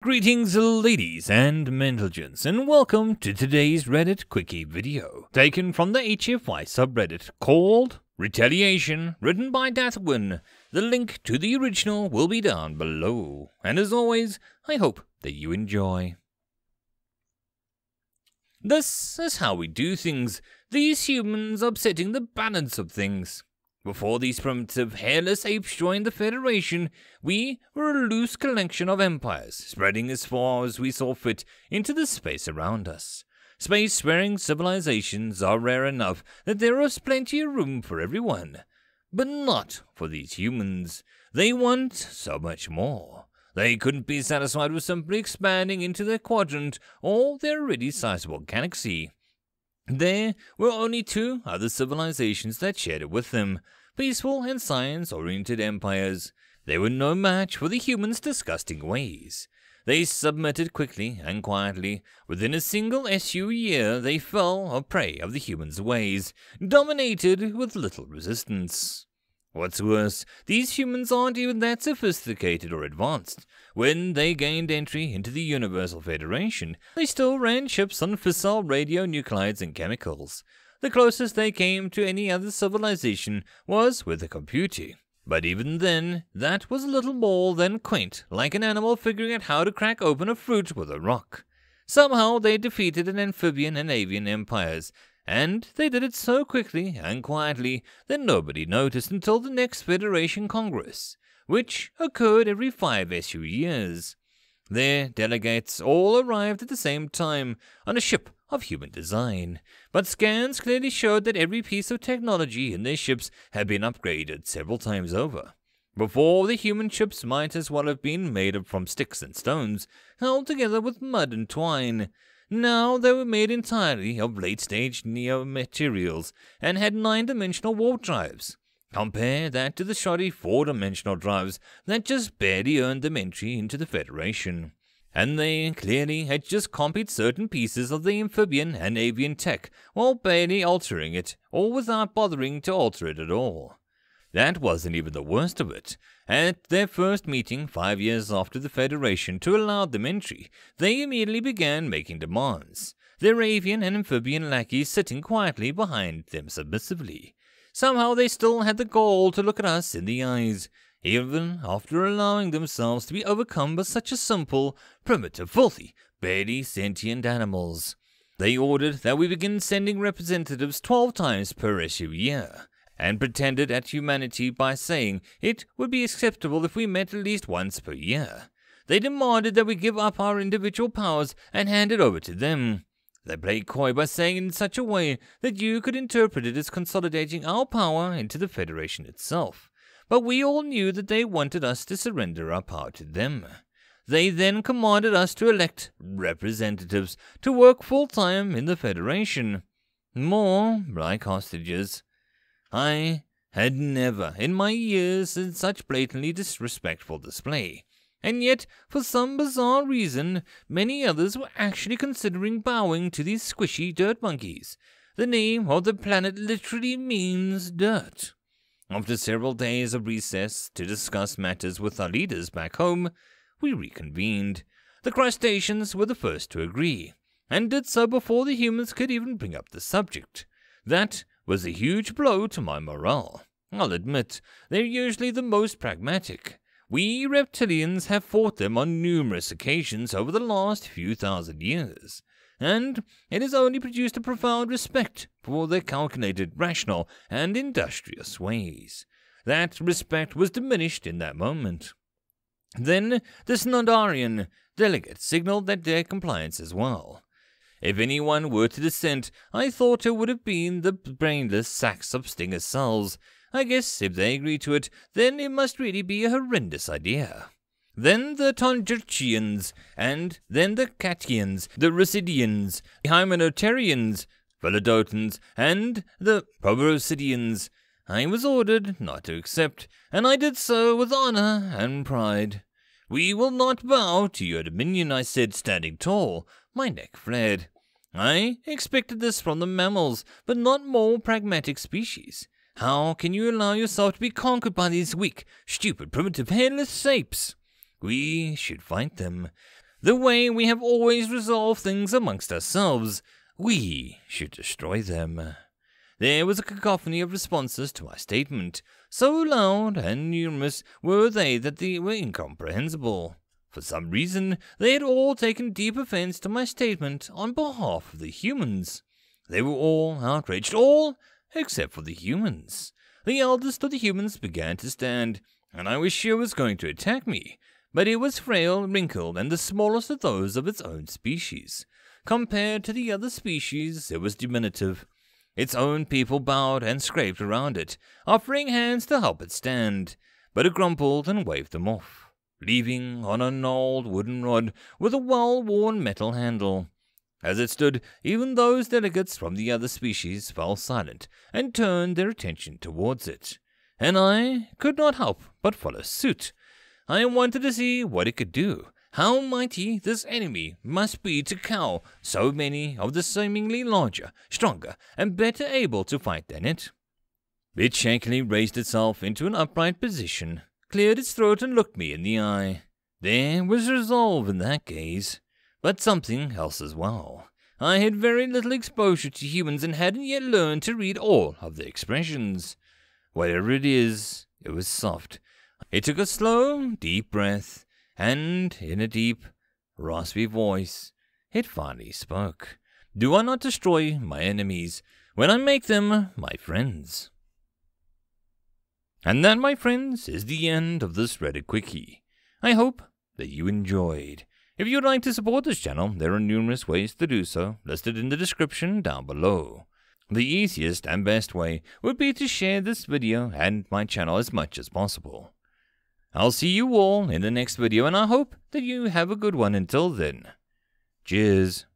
Greetings ladies and gents, and welcome to today's Reddit Quickie video, taken from the HFY subreddit called Retaliation, written by Deathwin. The link to the original will be down below, and as always, I hope that you enjoy. This is how we do things, these humans upsetting the balance of things. Before these primitive, hairless apes joined the Federation, we were a loose collection of empires, spreading as far as we saw fit into the space around us. Space-faring civilizations are rare enough that there is plenty of room for everyone. But not for these humans. They want so much more. They couldn't be satisfied with simply expanding into their quadrant or their already sizable galaxy. There were only two other civilizations that shared it with them, peaceful and science-oriented empires. They were no match for the humans' disgusting ways. They submitted quickly and quietly. Within a single SU year, they fell a prey of the humans' ways, dominated with little resistance. What's worse, these humans aren't even that sophisticated or advanced. When they gained entry into the Universal Federation, they still ran ships on fissile radionuclides and chemicals. The closest they came to any other civilization was with a computer. But even then, that was a little more than quaint, like an animal figuring out how to crack open a fruit with a rock. Somehow they defeated an amphibian and avian empires, and they did it so quickly and quietly that nobody noticed until the next Federation Congress, which occurred every 5 SU years. Their delegates all arrived at the same time on a ship of human design, but scans clearly showed that every piece of technology in their ships had been upgraded several times over. Before, the human ships might as well have been made up from sticks and stones, held together with mud and twine. Now they were made entirely of late-stage neo-materials and had 9-dimensional warp drives. Compare that to the shoddy 4-dimensional drives that just barely earned them entry into the Federation. And they clearly had just copied certain pieces of the amphibian and avian tech while barely altering it, or without bothering to alter it at all. That wasn't even the worst of it. At their first meeting 5 years after the Federation to allow them entry, they immediately began making demands, their avian and amphibian lackeys sitting quietly behind them submissively. Somehow they still had the gall to look at us in the eyes, even after allowing themselves to be overcome by such a simple, primitive, filthy, barely sentient animals. They ordered that we begin sending representatives 12 times per SU year, and pretended at humanity by saying it would be acceptable if we met at least once per year. They demanded that we give up our individual powers and hand it over to them. They played coy by saying it in such a way that you could interpret it as consolidating our power into the Federation itself. But we all knew that they wanted us to surrender our power to them. They then commanded us to elect representatives to work full-time in the Federation. More like hostages. I had never in my years seen such blatantly disrespectful display. And yet, for some bizarre reason, many others were actually considering bowing to these squishy dirt monkeys. The name of the planet literally means dirt. After several days of recess to discuss matters with our leaders back home, we reconvened. The crustaceans were the first to agree, and did so before the humans could even bring up the subject. That was a huge blow to my morale. I'll admit, they're usually the most pragmatic. We reptilians have fought them on numerous occasions over the last few thousand years, and it has only produced a profound respect for their calculated, rational, and industrious ways. That respect was diminished in that moment. Then the NArration delegate signaled that their compliance as well. If anyone were to dissent, I thought it would have been the brainless sacks of stinger cells. I guess if they agree to it, then it must really be a horrendous idea. Then the Tongerchians, and then the Katians, the Residians, the Hymenotarians, Philodotans, and the Proboscidians. I was ordered not to accept, and I did so with honor and pride. "We will not bow to your dominion," I said, standing tall. My neck flared. I expected this from the mammals, but not more pragmatic species. How can you allow yourself to be conquered by these weak, stupid, primitive, hairless apes? We should fight them. The way we have always resolved things amongst ourselves, we should destroy them. There was a cacophony of responses to my statement. So loud and numerous were they that they were incomprehensible. For some reason, they had all taken deep offense to my statement on behalf of the humans. They were all outraged, all except for the humans. The eldest of the humans began to stand, and I was sure was going to attack me, but it was frail, wrinkled, and the smallest of those of its own species. Compared to the other species, it was diminutive. Its own people bowed and scraped around it, offering hands to help it stand, but it grumbled and waved them off, leaving on an old wooden rod with a well-worn metal handle. As it stood, even those delegates from the other species fell silent and turned their attention towards it, and I could not help but follow suit. I wanted to see what it could do, how mighty this enemy must be to cow so many of the seemingly larger, stronger, and better able to fight than it. It shakily raised itself into an upright position, cleared its throat and looked me in the eye. There was resolve in that gaze, but something else as well. I had very little exposure to humans and hadn't yet learned to read all of their expressions. Whatever it is, it was soft. It took a slow, deep breath, and in a deep, raspy voice, it finally spoke. Do I not destroy my enemies when I make them my friends? And that, my friends, is the end of this Reddit Quickie. I hope that you enjoyed. If you would like to support this channel, there are numerous ways to do so, listed in the description down below. The easiest and best way would be to share this video and my channel as much as possible. I'll see you all in the next video, and I hope that you have a good one until then. Cheers.